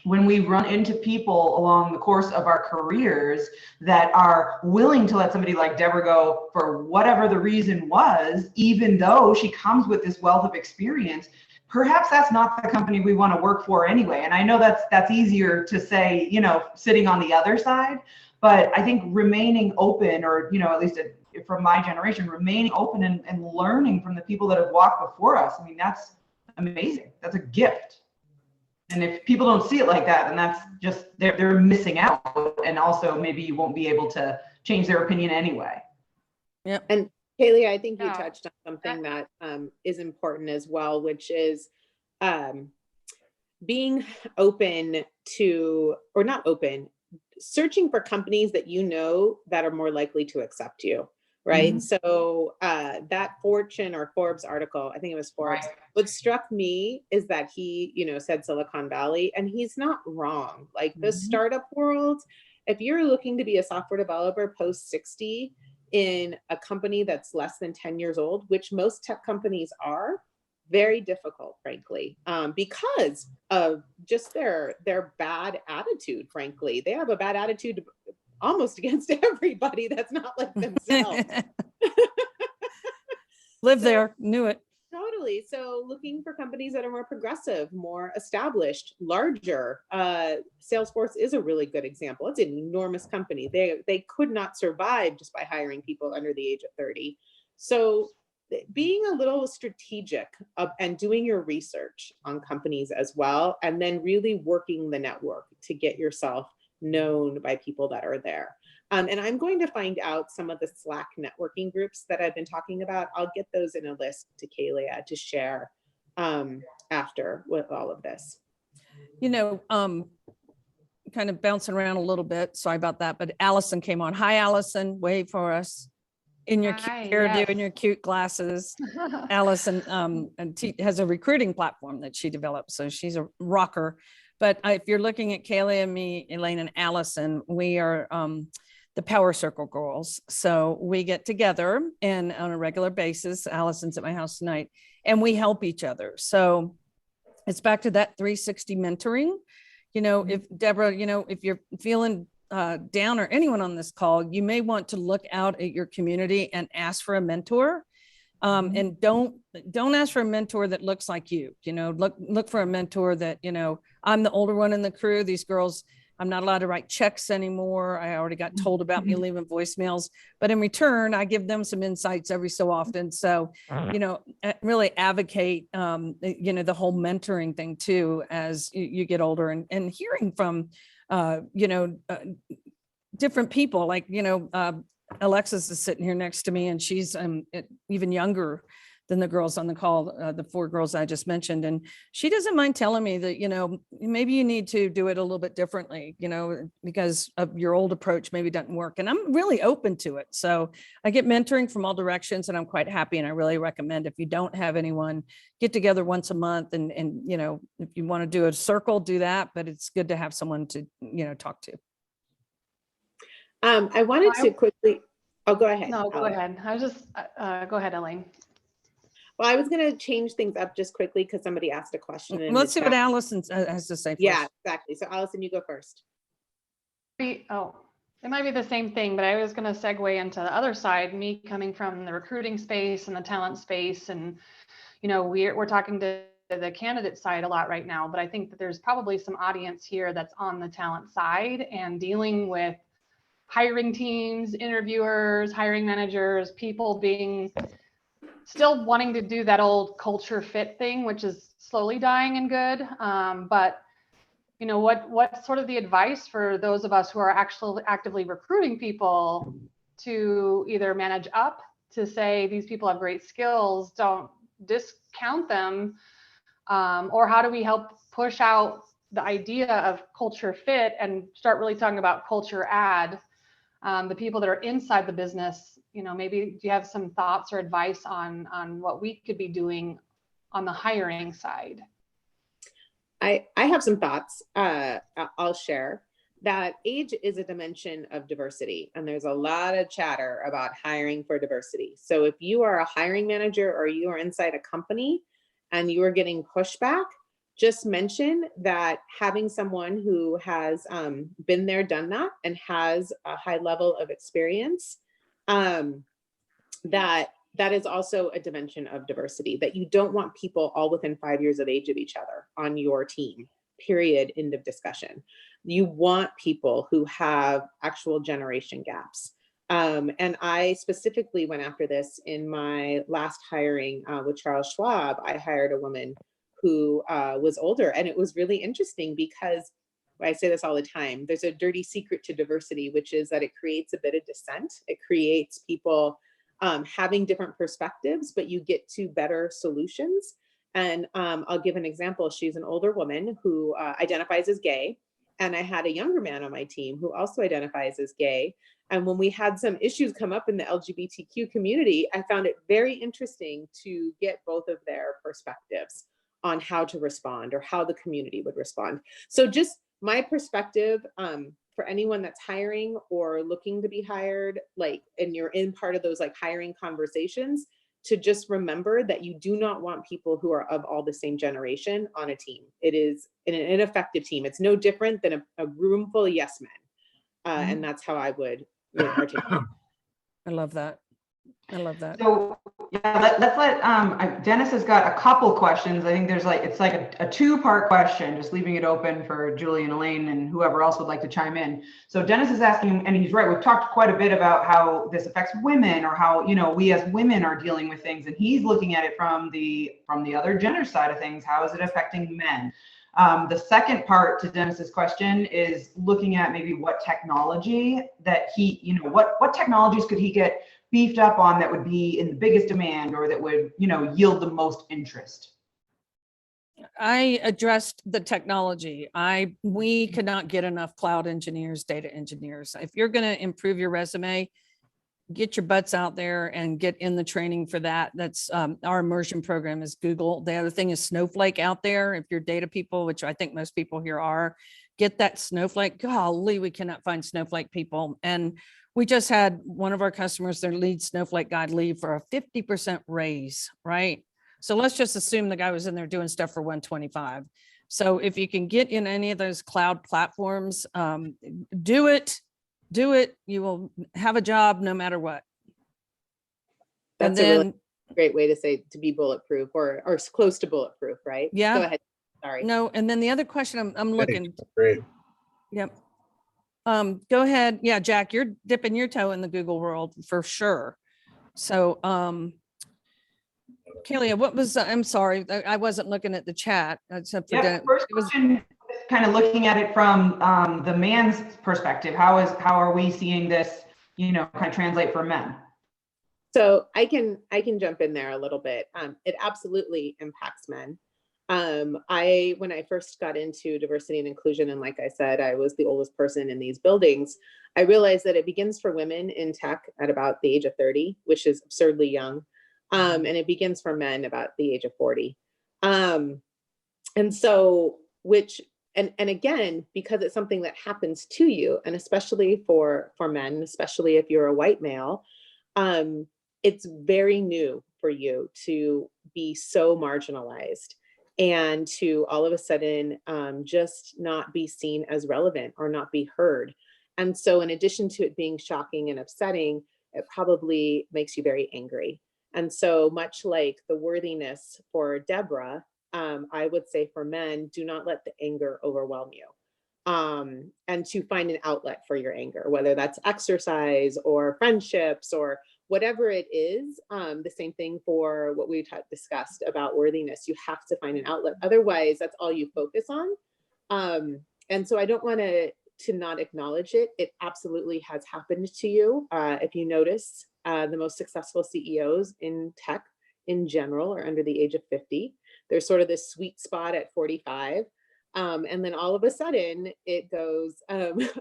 when we run into people along the course of our careers that are willing to let somebody like Deborah go for whatever the reason was, even though she comes with this wealth of experience, perhaps that's not the company we want to work for anyway. And I know that's easier to say, sitting on the other side, but I think remaining open, or, at least from my generation, remaining open and learning from the people that have walked before us. I mean, that's amazing. That's a gift. And if people don't see it like that, then that's just, they're missing out. And also maybe you won't be able to change their opinion anyway. Yeah. And Kaylee, I think you touched on something that is important as well, which is being open to, or not open, searching for companies that that are more likely to accept you, right? Mm-hmm. So that Fortune or Forbes article, I think it was Forbes, right. What struck me is that he, said Silicon Valley, and he's not wrong. Like the startup world, if you're looking to be a software developer post 60 in a company that's less than 10 years old, which most tech companies are, very difficult, frankly, because of just their bad attitude, frankly. They have a bad attitude almost against everybody that's not like themselves. Live there, knew it. Totally. So looking for companies that are more progressive, more established, larger. Salesforce is a really good example. It's an enormous company. They could not survive just by hiring people under the age of 30. So being a little strategic and doing your research on companies as well, and then really working the network to get yourself known by people that are there. And I'm going to find out some of the Slack networking groups that I've been talking about. I'll get those in a list to Kaylee to share after with all of this. Kind of bouncing around a little bit. Sorry about that. But Allison came on. Hi, Allison. Wave for us. In your cute hairdo and your cute glasses. Allison has a recruiting platform that she developed. So she's a rocker. But if you're looking at Kaylee and me, Elaine and Allison, we are the Power Circle girls. So we get together and on a regular basis, Allison's at my house tonight, and we help each other. So it's back to that 360 mentoring. If Deborah, if you're feeling down, or anyone on this call, you may want to look out at your community and ask for a mentor. And don't ask for a mentor that looks like you. Look for a mentor that, I'm the older one in the crew. These girls, I'm not allowed to write checks anymore. I already got told about me leaving voicemails, but in return, I give them some insights every so often. So, really advocate, the whole mentoring thing too, as you get older, and hearing from, different people, like, Alexis is sitting here next to me, and she's even younger than the girls on the call, the 4 girls I just mentioned. And she doesn't mind telling me that, maybe you need to do it a little bit differently, because of your old approach maybe doesn't work. And I'm really open to it. So I get mentoring from all directions, and I'm quite happy. And I really recommend, if you don't have anyone, get together once a month, and if you want to do a circle, do that. But it's good to have someone to, talk to. I wanted to quickly, go ahead. No, go ahead. I was just, go ahead, Elaine. Well, I was going to change things up just quickly because somebody asked a question. Let's see what Allison has to say first. Yeah, exactly. So Allison, you go first. Oh, it might be the same thing, but I was going to segue into the other side, me coming from the recruiting space and the talent space. And, we're talking to the candidate side a lot right now, but I think that there's probably some audience here that's on the talent side and dealing with hiring teams, interviewers, hiring managers, people being still wanting to do that old culture fit thing, which is slowly dying and good. But you know, what's sort of the advice for those of us who are actually actively recruiting people to either manage up, to say these people have great skills, don't discount them, or how do we help push out the idea of culture fit and start really talking about culture add, the people that are inside the business? You know, maybe do you have some thoughts or advice on what we could be doing on the hiring side? I have some thoughts. I'll share that age is a dimension of diversity, and there's a lot of chatter about hiring for diversity. So if you are a hiring manager or you are inside a company and you are getting pushback, just mention that having someone who has been there, done that, and has a high level of experience, that is also a dimension of diversity, that you don't want people all within 5 years of age of each other on your team, period, end of discussion. You want people who have actual generation gaps. And I specifically went after this in my last hiring with Charles Schwab. I hired a woman who was older, and it was really interesting because I say this all the time, there's a dirty secret to diversity, which is that it creates a bit of dissent. It creates people having different perspectives, but you get to better solutions. And I'll give an example. She's an older woman who identifies as gay. And I had a younger man on my team who also identifies as gay. And when we had some issues come up in the LGBTQ community, I found it very interesting to get both of their perspectives on how to respond or how the community would respond. So just my perspective, for anyone that's hiring or looking to be hired, like, and you're in part of those like hiring conversations, to just remember that you do not want people who are of all the same generation on a team. It is an ineffective team. It's no different than a room full of yes men. And that's how I would articulate. I love that. I love that. So yeah, let's let Dennis has got a couple questions. I think there's like, it's like a two-part question, just leaving it open for Julie and Elaine and whoever else would like to chime in. So Dennis is asking, and he's right, we've talked quite a bit about how this affects women, or how, you know, we as women are dealing with things, and he's looking at it from the other gender side of things. How is it affecting men? The second part to Dennis's question is looking at maybe what technology that he, you know, what technologies could he get beefed up on that would be in the biggest demand, or that would, you know, yield the most interest? I addressed the technology. We could not get enough cloud engineers, data engineers. If you're going to improve your resume, get your butts out there and get in the training for that. That's our immersion program is Google. The other thing is Snowflake out there. If you're data people, which I think most people here are, get that Snowflake. Golly, we cannot find Snowflake people. And we just had one of our customers, their lead Snowflake guy, leave for a 50% raise, right? So let's just assume the guy was in there doing stuff for 125. So if you can get in any of those cloud platforms, do it. You will have a job no matter what. That's a really great way to say, to be bulletproof, or close to bulletproof, right? Yeah. Go ahead. Sorry. No, and then the other question I'm looking. Great. Yep. Go ahead. Yeah, Jack, you're dipping your toe in the Google world for sure. So, Kalia, what was, I'm sorry, I wasn't looking at the chat. Except for Yeah, first question, kind of looking at it from the man's perspective. How are we seeing this, you know, kind of translate for men? So I can jump in there a little bit. It absolutely impacts men. When I first got into diversity and inclusion, and like I said, I was the oldest person in these buildings, I realized that it begins for women in tech at about the age of 30, which is absurdly young. And it begins for men about the age of 40. And so, and again, because it's something that happens to you, and especially for men, especially if you're a white male, it's very new for you to be so marginalized and to all of a sudden just not be seen as relevant or not be heard. And so in addition to it being shocking and upsetting, it probably makes you very angry. And so much like the worthiness for Deborah, I would say for men, do not let the anger overwhelm you. And to find an outlet for your anger, whether that's exercise or friendships or whatever it is. The same thing for what we discussed about worthiness. You have to find an outlet. Otherwise, that's all you focus on. And so I don't want to not acknowledge it. It absolutely has happened to you. If you notice, the most successful CEOs in tech in general are under the age of 50. There's sort of this sweet spot at 45. And then all of a sudden it goes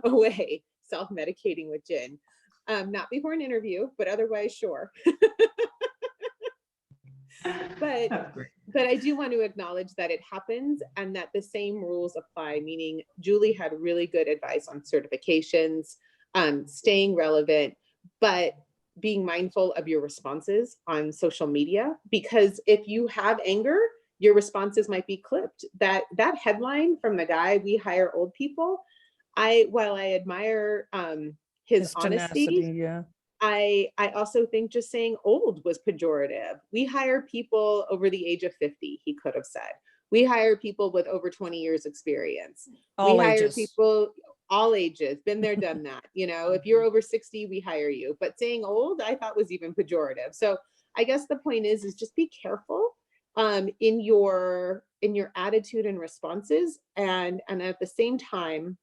away, self-medicating with gin. Not before an interview, but otherwise, sure. But I do want to acknowledge that it happens and that the same rules apply, meaning Julie had really good advice on certifications, staying relevant, but being mindful of your responses on social media, because if you have anger, your responses might be clipped. That headline from the guy, "We hire old people," while I admire his honesty, tenacity, yeah. I also think just saying old was pejorative. We hire people over the age of 50, he could have said. We hire people with over 20 years experience. All we hire ages. people, all ages, been there, done that. You know, if you're over 60, we hire you. But saying old, I thought was even pejorative. So I guess the point is just be careful in your attitude and responses, and at the same time,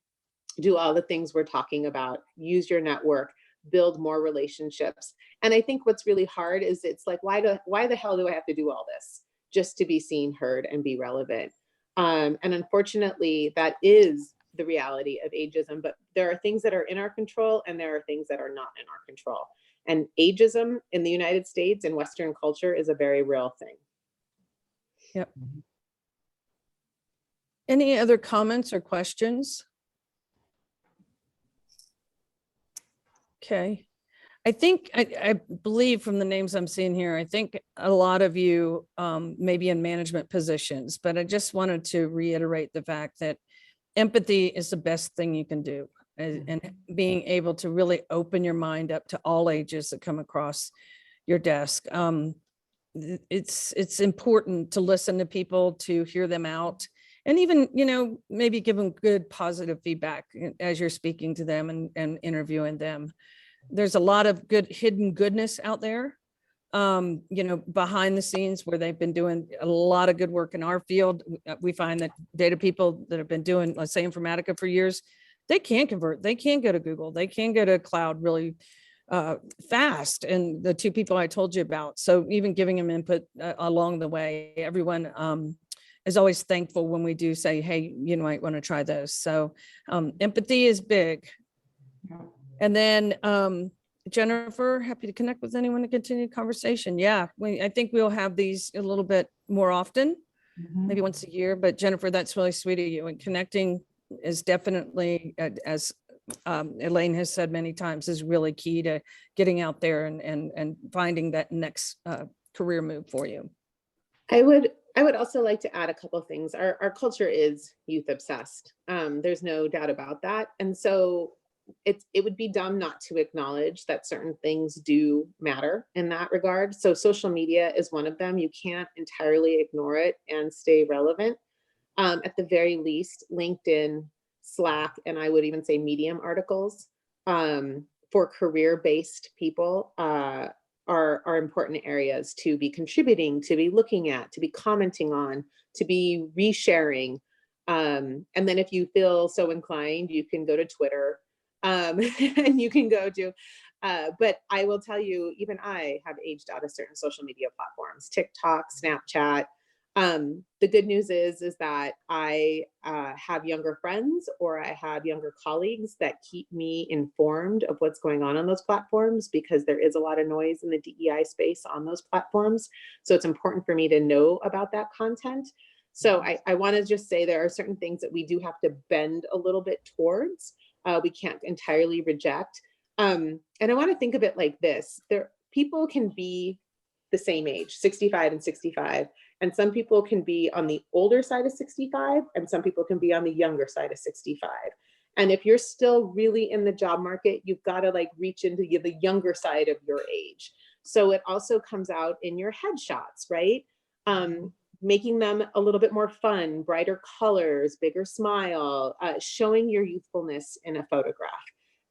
do all the things we're talking about. Use your network, build more relationships. And I think what's really hard is it's like, why the hell do I have to do all this just to be seen, heard, and be relevant? And unfortunately, that is the reality of ageism. But there are things that are in our control and there are things that are not in our control. And ageism in the United States and Western culture is a very real thing. Yep. Any other comments or questions? Okay. I think, I believe from the names I'm seeing here, I think a lot of you may be in management positions, but I just wanted to reiterate the fact that empathy is the best thing you can do. And being able to really open your mind up to all ages that come across your desk. It's important to listen to people, to hear them out, and even, you know, maybe give them good positive feedback as you're speaking to them and interviewing them. There's a lot of good hidden goodness out there, you know, behind the scenes, where they've been doing a lot of good work in our field. We find that data people that have been doing, let's say, Informatica for years, they can convert, they can go to Google, they can go to cloud really fast. And the two people I told you about, so even giving them input along the way, everyone is always thankful when we do say, hey, you might want to try those. So empathy is big. And then Jennifer, happy to connect with anyone to continue the conversation. Yeah, I think we'll have these a little bit more often, maybe once a year, but Jennifer, that's really sweet of you. And connecting is definitely, as Elaine has said many times, is really key to getting out there and finding that next career move for you. I would also like to add a couple of things. Our culture is youth obsessed. There's no doubt about that. And so it would be dumb not to acknowledge that certain things do matter in that regard. So social media is one of them. You can't entirely ignore it and stay relevant. At the very least, LinkedIn, Slack, and I would even say Medium articles for career-based people are important areas to be contributing, to be looking at, to be commenting on, to be resharing. And then if you feel so inclined, you can go to Twitter and you can go to, but I will tell you, even I have aged out of certain social media platforms, TikTok, Snapchat. The good news is that I have younger friends, or I have younger colleagues that keep me informed of what's going on those platforms, because there is a lot of noise in the DEI space on those platforms. So it's important for me to know about that content. So I want to just say there are certain things that we do have to bend a little bit towards. We can't entirely reject. And I want to think of it like this. People can be the same age, 65 and 65. And some people can be on the older side of 65, and some people can be on the younger side of 65. And if you're still really in the job market, you've got to like reach into the younger side of your age. So it also comes out in your headshots, right? Making them a little bit more fun, brighter colors, bigger smile, showing your youthfulness in a photograph.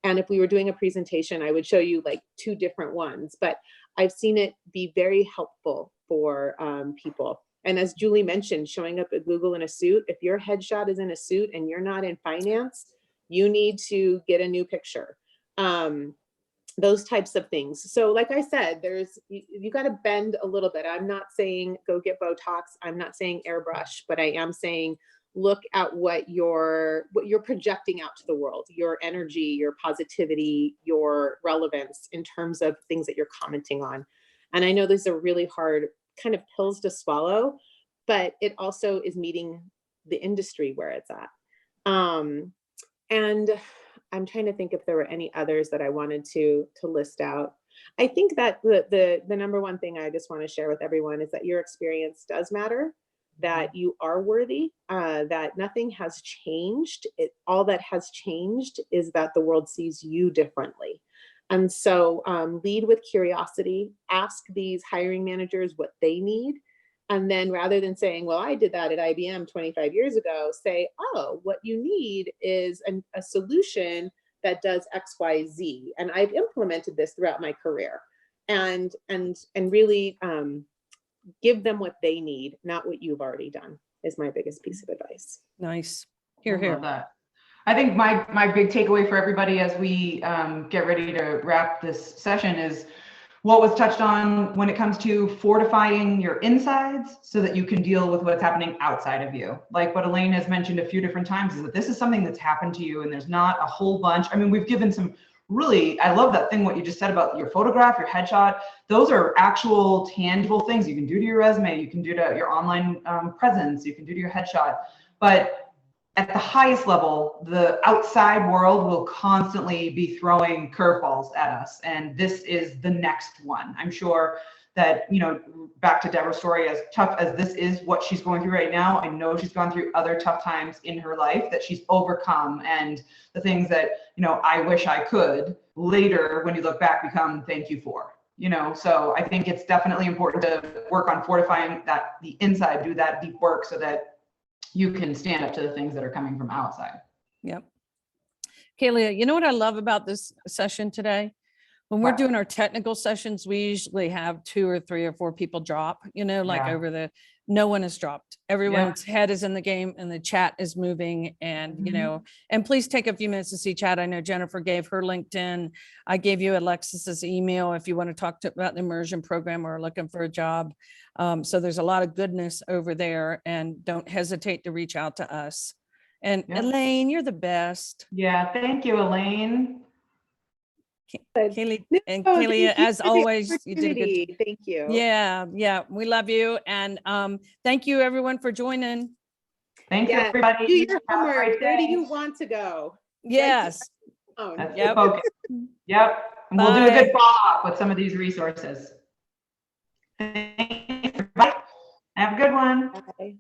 And if we were doing a presentation, I would show you like 2 different ones, but I've seen it be very helpful for people. And as Julie mentioned, showing up at Google in a suit, if your headshot is in a suit and you're not in finance, you need to get a new picture. Those types of things. So like I said, you got to bend a little bit. I'm not saying go get Botox. I'm not saying airbrush, but I am saying look at what you're projecting out to the world, your energy, your positivity, your relevance in terms of things that you're commenting on. And I know these are really hard kind of pills to swallow, but it also is meeting the industry where it's at. And I'm trying to think if there were any others that I wanted to list out. I think that the number one thing I just want to share with everyone is that your experience does matter, that you are worthy, that nothing has changed. All that has changed is that the world sees you differently. And so lead with curiosity, ask these hiring managers what they need. And then rather than saying, well, I did that at IBM 25 years ago, say, oh, what you need is a solution that does X, Y, Z. And I've implemented this throughout my career, and really give them what they need, not what you've already done, is my biggest piece of advice. Nice. I Here. love that. I think my big takeaway for everybody as we get ready to wrap this session is what was touched on when it comes to fortifying your insides so that you can deal with what's happening outside of you. Like what Elaine has mentioned a few different times is that this is something that's happened to you and there's not a whole bunch. I mean, we've given some really, I love that thing, what you just said about your photograph, your headshot. Those are actual tangible things you can do to your resume, you can do to your online presence, you can do to your headshot. But at the highest level, the outside world will constantly be throwing curveballs at us. And this is the next one. I'm sure that, you know, back to Deborah's story, as tough as this is what she's going through right now, I know she's gone through other tough times in her life that she's overcome. And the things that, you know, I wish I could later, when you look back, become thank you for, you know. So I think it's definitely important to work on fortifying that, the inside, do that deep work so that you can stand up to the things that are coming from outside. Yep. Kayla, you know what I love about this session today? When we're What? doing our technical sessions, we usually have 2 or 3 or 4 people drop, you know, like Yeah. no one has dropped. Everyone's head is in the game and the chat is moving, and, you know, and please take a few minutes to see chat. I know Jennifer gave her LinkedIn. I gave you Alexis's email if you want to talk about the immersion program or looking for a job. So there's a lot of goodness over there, and don't hesitate to reach out to us. And Yeah. Elaine, you're the best. Yeah, thank you, Elaine. Kaylee and Oh, Kaylee, thank you as for the always, you did a good opportunity. Thank you. Yeah, we love you. And thank you everyone for joining. Thank you, Yeah. everybody. Do your Have a homework. great Where do day. you want to go? Yes. Oh, That's Yep. the focus. Yep. And we'll do a good follow-up with some of these resources. Thanks. Bye. Have a good one. bye.